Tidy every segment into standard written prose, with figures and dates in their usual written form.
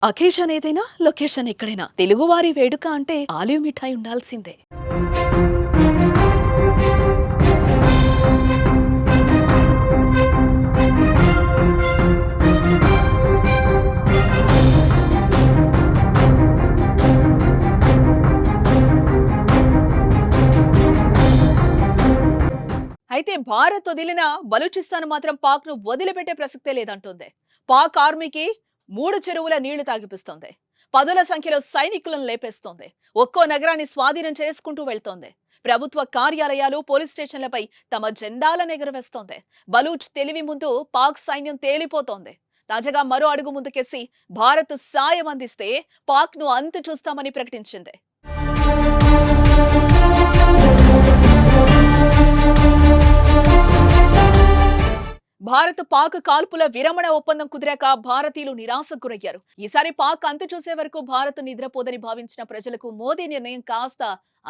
Occasion ఏదైనా location ఎక్కడైనా తెలుగువారి వేడుక అంటే ఆలివ్ మిఠాయి ఉండాల్సిందే. అయితే భారత్ వదిలిన బలూచిస్తాన్ మాత్రం పాక్ ను వదిలిపెట్టే ప్రసక్తే లేదంటోంది. పాక్ ఆర్మీకి 3 చెరువుల నీళ్లు తాగిపిస్తోంది. పదుల సంఖ్యలో సైనికులను లేపేస్తోంది. ఒక్కో నగరాన్ని స్వాధీనం చేసుకుంటూ వెళ్తోంది. ప్రభుత్వ కార్యాలయాలు, పోలీస్ స్టేషన్లపై తమ జెండాలను ఎగురవేస్తోంది. బలూచ్ తెలివి ముందు పాక్ సైన్యం తేలిపోతోంది. తాజాగా మరో అడుగు ముందుకేసి భారత్ సాయం అందిస్తే పాక్ ను అంతు చూస్తామని ప్రకటించింది. భారత్ పాక్ కాల్పుల విరమణ ఒప్పందం కుదిరాక భారతీయులు నిరాశకు గురయ్యారు. ఈసారి పాక్ అంతు చూసే వరకు భారత్ నిద్రపోదని భావించిన ప్రజలకు మోదీ నిర్ణయం కాస్త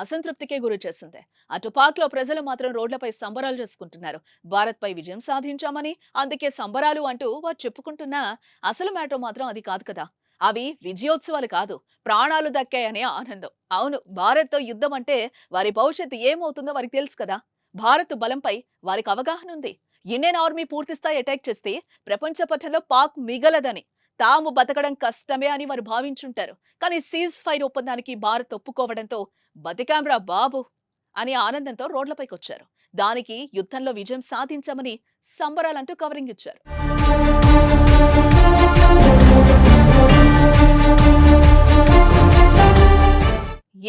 అసంతృప్తికే గురి చేసింది. అటు పాక్ లో ప్రజలు మాత్రం రోడ్లపై సంబరాలు చేసుకుంటున్నారు. భారత్ పై విజయం సాధించామని, అందుకే సంబరాలు అంటూ వారు చెప్పుకుంటున్నా అసలు మ్యాటర్ మాత్రం అది కాదు కదా. అవి విజయోత్సవాలు కాదు, ప్రాణాలు దక్కాయనే ఆనందం. అవును, భారత్ తో యుద్ధం అంటే వారి భవిష్యత్తు ఏమవుతుందో వారికి తెలుసు కదా. భారత్ బలంపై వారికి అవగాహన ఉంది. ఇండియన్ ఆర్మీ పూర్తిస్థాయి అటాక్ చేస్తే ప్రపంచ పటంలో పాక్ మిగలదని, తాము బతకడం కష్టమే అని వారు భావించుంటారు. కానీ సీజ్ ఫైర్ ఒప్పందానికి భారత్ ఒప్పుకోవడంతో బతికాంరా బాబు అని ఆనందంతో రోడ్లపైకొచ్చారు. దానికి యుద్ధంలో విజయం సాధించామని సంబరాలంటూ కవరింగ్ ఇచ్చారు.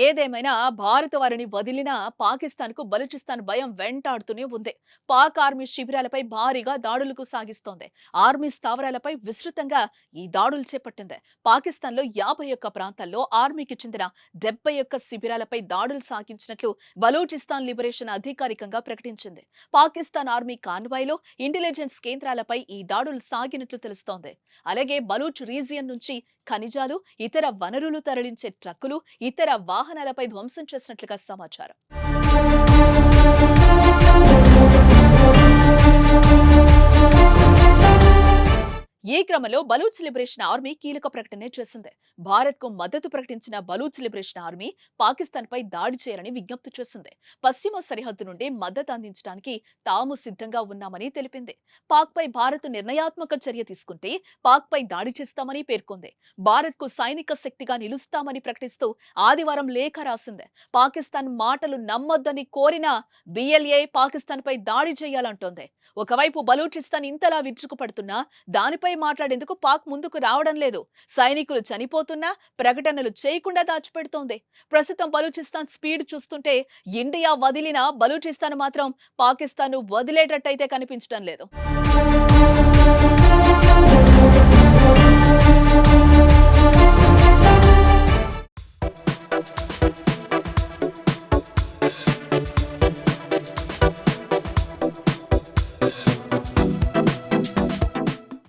ఏదేమైనా భారత వారిని వదిలిన పాకిస్తాన్ కు బలూచిస్తాన్ భయం వెంటాడుతూనే ఉంది. పాక్ ఆర్మీ శిబిరాలపై భారీగా దాడులకు సాగిస్తోంది. ఆర్మీ స్థావరాలపై విస్తృతంగా ఈ దాడులు చేపట్టింది. పాకిస్తాన్ లో 51 ప్రాంతాల్లో ఆర్మీకి చెందిన 71 శిబిరాలపై దాడులు సాగించినట్లు బలూచిస్తాన్ లిబరేషన్ అధికారికంగా ప్రకటించింది. పాకిస్తాన్ ఆర్మీ కాన్వాయ్లో ఇంటెలిజెన్స్ కేంద్రాలపై ఈ దాడులు సాగినట్లు తెలుస్తోంది. అలాగే బలూచ్ రీజియన్ నుంచి ఖనిజాలు, ఇతర వనరులు తరలించే ట్రక్కులు, ఇతర వాహనాలపై ధ్వంసం చేసినట్లుగా సమాచారం. ఈ క్రమంలో బలూచ్ లిబరేషన్ ఆర్మీ కీలక ప్రకటన చేసింది. భారత్ కు మద్దతు ప్రకటించిన బలూచ్ లిబరేషన్ ఆర్మీ పాకిస్తాన్ పై దాడి చేయాలని విజ్ఞప్తి చేసింది. పశ్చిమ సరిహద్దు నుండి మద్దతు అందించడానికి తాము సిద్ధంగా ఉన్నామని తెలిపింది. పాక్ పై భారత్ నిర్ణయాత్మక చర్య తీసుకుంటే పాక్ పై దాడి చేస్తామని పేర్కొంది. భారత్ కు సైనిక శక్తిగా నిలుస్తామని ప్రకటిస్తూ ఆదివారం లేఖ రాసింది. పాకిస్తాన్ మాటలు నమ్మొద్దని కోరినా బిఎల్ఏ పాకిస్తాన్ పై దాడి చేయాలంటోంది. ఒకవైపు బలూచిస్తాన్ ఇంతలా విరుచుకుపడుతున్నా దానిపై మాట్లాడేందుకు పాక్ ముందుకు రావడం లేదు. సైనికులు చనిపోతున్నా ప్రకటనలు చేయకుండా దాచిపెడుతోంది. ప్రస్తుతం బలూచిస్తాన్ స్పీడ్ చూస్తుంటే ఇండియా వదిలిన బలూచిస్తాన్ మాత్రం పాకిస్తాన్ వదిలేటట్టయితే కనిపించడం లేదు.